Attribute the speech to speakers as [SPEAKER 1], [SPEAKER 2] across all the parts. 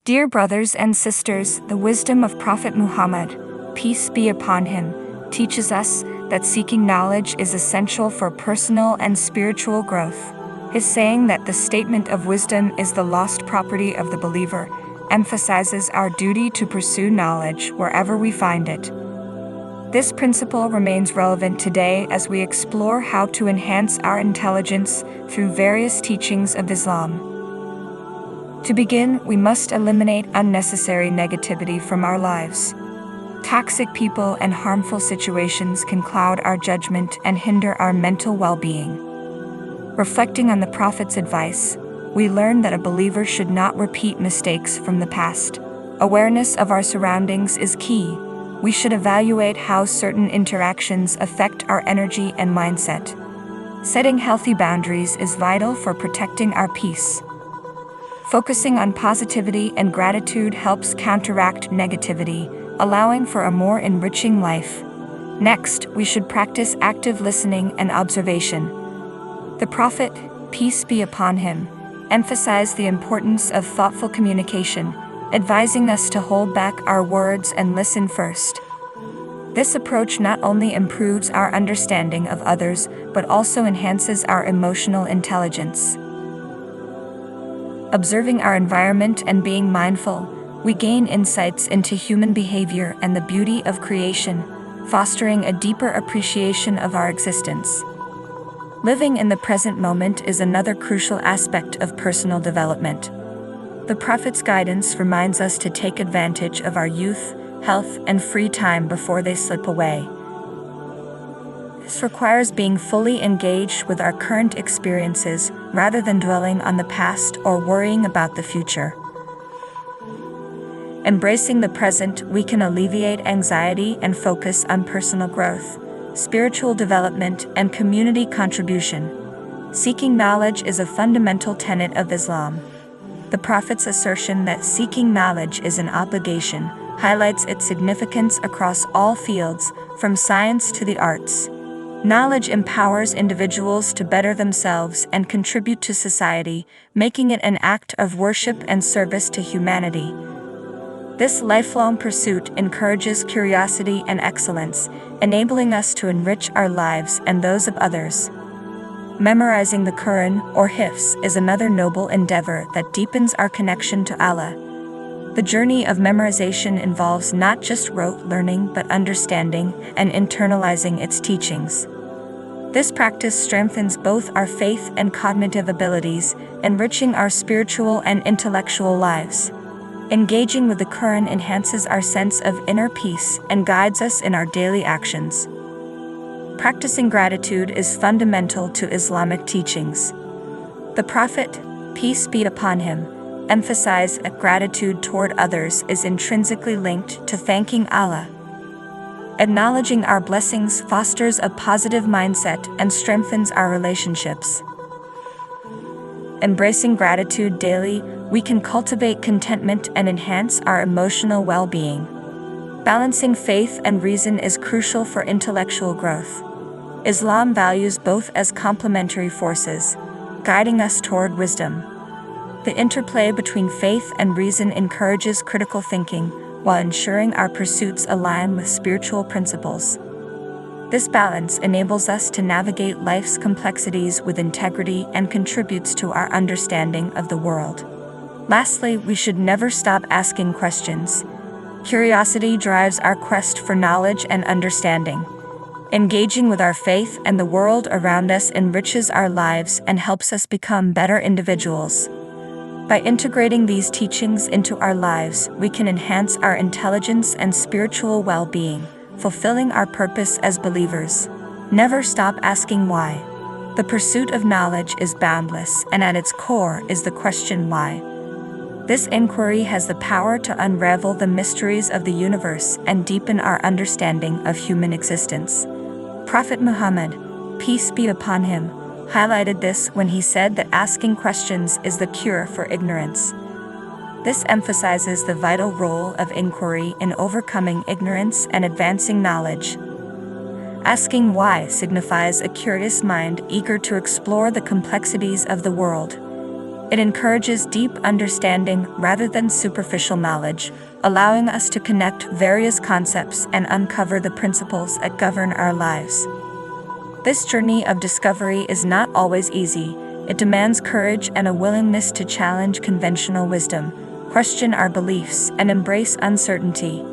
[SPEAKER 1] Dear brothers and sisters, the wisdom of Prophet Muhammad, peace be upon him, teaches us that seeking knowledge is essential for personal and spiritual growth. His saying that the statement of wisdom is the lost property of the believer emphasizes our duty to pursue knowledge wherever we find it. This principle remains relevant today as we explore how to enhance our intelligence through various teachings of Islam. To begin, we must eliminate unnecessary negativity from our lives. Toxic people and harmful situations can cloud our judgment and hinder our mental well-being. Reflecting on the Prophet's advice, we learn that a believer should not repeat mistakes from the past. Awareness of our surroundings is key. We should evaluate how certain interactions affect our energy and mindset. Setting healthy boundaries is vital for protecting our peace. Focusing on positivity and gratitude helps counteract negativity, allowing for a more enriching life. Next, we should practice active listening and observation. The Prophet, peace be upon him, emphasized the importance of thoughtful communication, advising us to hold back our words and listen first. This approach not only improves our understanding of others but also enhances our emotional intelligence. Observing our environment and being mindful, we gain insights into human behavior and the beauty of creation, fostering a deeper appreciation of our existence. Living in the present moment is another crucial aspect of personal development. The Prophet's guidance reminds us to take advantage of our youth, health, and free time before they slip away. This requires being fully engaged with our current experiences rather than dwelling on the past or worrying about the future. Embracing the present, we can alleviate anxiety and focus on personal growth, spiritual development, and community contribution. Seeking knowledge is a fundamental tenet of Islam. The Prophet's assertion that seeking knowledge is an obligation highlights its significance across all fields, from science to the arts. Knowledge empowers individuals to better themselves and contribute to society, making it an act of worship and service to humanity. This lifelong pursuit encourages curiosity and excellence, enabling us to enrich our lives and those of others. Memorizing the Quran, or Hifz, is another noble endeavor that deepens our connection to Allah. The journey of memorization involves not just rote learning but understanding and internalizing its teachings. This practice strengthens both our faith and cognitive abilities, enriching our spiritual and intellectual lives. Engaging with the Quran enhances our sense of inner peace and guides us in our daily actions. Practicing gratitude is fundamental to Islamic teachings. The Prophet, peace be upon him, emphasized that gratitude toward others is intrinsically linked to thanking Allah. Acknowledging our blessings fosters a positive mindset and strengthens our relationships. Embracing gratitude daily, we can cultivate contentment and enhance our emotional well-being. Balancing faith and reason is crucial for intellectual growth. Islam values both as complementary forces, guiding us toward wisdom. The interplay between faith and reason encourages critical thinking, while ensuring our pursuits align with spiritual principles. This balance enables us to navigate life's complexities with integrity and contributes to our understanding of the world. Lastly, we should never stop asking questions. Curiosity drives our quest for knowledge and understanding. Engaging with our faith and the world around us enriches our lives and helps us become better individuals. By integrating these teachings into our lives, we can enhance our intelligence and spiritual well-being, fulfilling our purpose as believers. Never stop asking why. The pursuit of knowledge is boundless, and at its core is the question why. This inquiry has the power to unravel the mysteries of the universe and deepen our understanding of human existence. Prophet Muhammad, peace be upon him, highlighted this when he said that asking questions is the cure for ignorance. This emphasizes the vital role of inquiry in overcoming ignorance and advancing knowledge. Asking why signifies a curious mind eager to explore the complexities of the world. It encourages deep understanding rather than superficial knowledge, allowing us to connect various concepts and uncover the principles that govern our lives. This journey of discovery is not always easy. It demands courage and a willingness to challenge conventional wisdom, question our beliefs, and embrace uncertainty.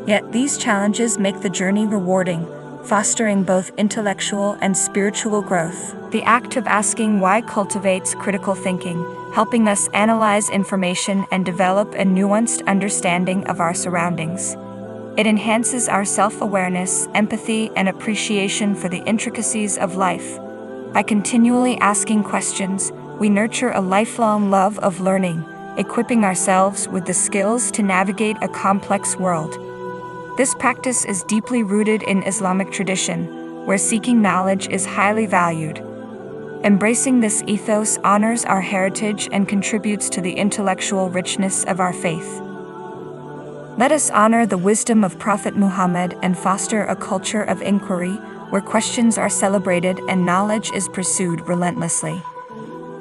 [SPEAKER 1] Yet these challenges make the journey rewarding, fostering both intellectual and spiritual growth. The act of asking why cultivates critical thinking, helping us analyze information and develop a nuanced understanding of our surroundings. It enhances our self-awareness, empathy, and appreciation for the intricacies of life. By continually asking questions, we nurture a lifelong love of learning, equipping ourselves with the skills to navigate a complex world. This practice is deeply rooted in Islamic tradition, where seeking knowledge is highly valued. Embracing this ethos honors our heritage and contributes to the intellectual richness of our faith. Let us honor the wisdom of Prophet Muhammad and foster a culture of inquiry, where questions are celebrated and knowledge is pursued relentlessly.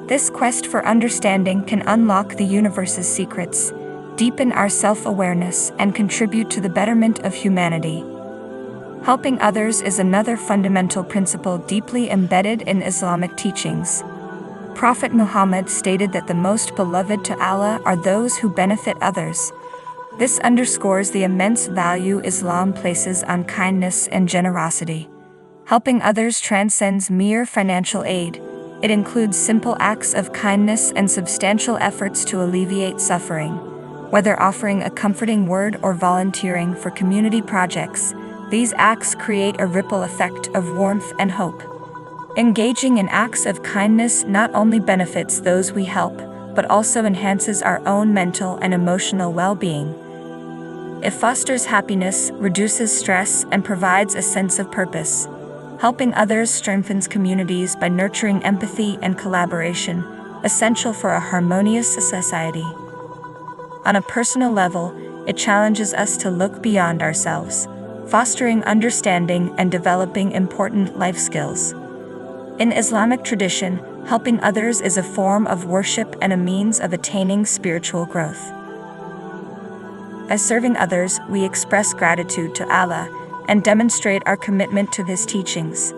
[SPEAKER 1] This quest for understanding can unlock the universe's secrets, deepen our self-awareness, and contribute to the betterment of humanity. Helping others is another fundamental principle deeply embedded in Islamic teachings. Prophet Muhammad stated that the most beloved to Allah are those who benefit others. This underscores the immense value Islam places on kindness and generosity. Helping others transcends mere financial aid. It includes simple acts of kindness and substantial efforts to alleviate suffering. Whether offering a comforting word or volunteering for community projects, these acts create a ripple effect of warmth and hope. Engaging in acts of kindness not only benefits those we help, but also enhances our own mental and emotional well-being. It fosters happiness, reduces stress, and provides a sense of purpose. Helping others strengthens communities by nurturing empathy and collaboration, essential for a harmonious society. On a personal level, it challenges us to look beyond ourselves, fostering understanding and developing important life skills. In Islamic tradition, helping others is a form of worship and a means of attaining spiritual growth. By serving others, we express gratitude to Allah and demonstrate our commitment to His teachings.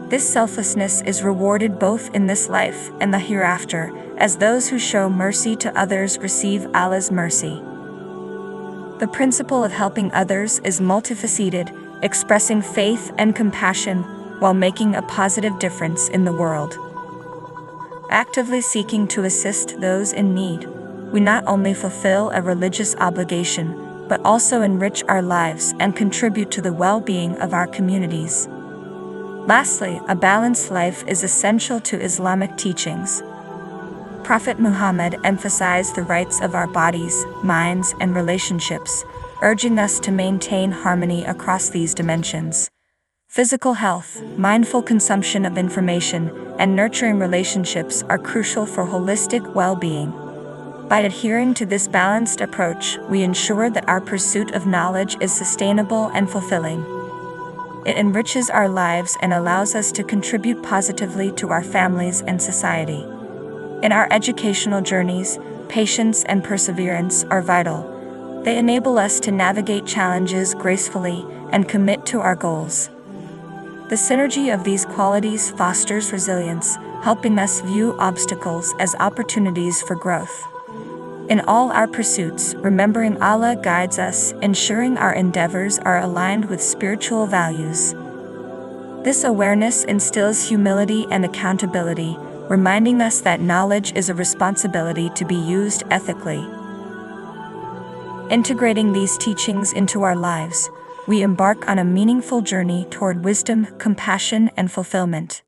[SPEAKER 1] This selflessness is rewarded both in this life and the hereafter, as those who show mercy to others receive Allah's mercy. The principle of helping others is multifaceted, expressing faith and compassion while making a positive difference in the world. Actively seeking to assist those in need, we not only fulfill a religious obligation, but also enrich our lives and contribute to the well-being of our communities. Lastly, a balanced life is essential to Islamic teachings. Prophet Muhammad emphasized the rights of our bodies, minds, and relationships, urging us to maintain harmony across these dimensions. Physical health, mindful consumption of information, and nurturing relationships are crucial for holistic well-being. By adhering to this balanced approach, we ensure that our pursuit of knowledge is sustainable and fulfilling. It enriches our lives and allows us to contribute positively to our families and society. In our educational journeys, patience and perseverance are vital. They enable us to navigate challenges gracefully and commit to our goals. The synergy of these qualities fosters resilience, helping us view obstacles as opportunities for growth. In all our pursuits, remembering Allah guides us, ensuring our endeavors are aligned with spiritual values. This awareness instills humility and accountability, reminding us that knowledge is a responsibility to be used ethically. Integrating these teachings into our lives, we embark on a meaningful journey toward wisdom, compassion, and fulfillment.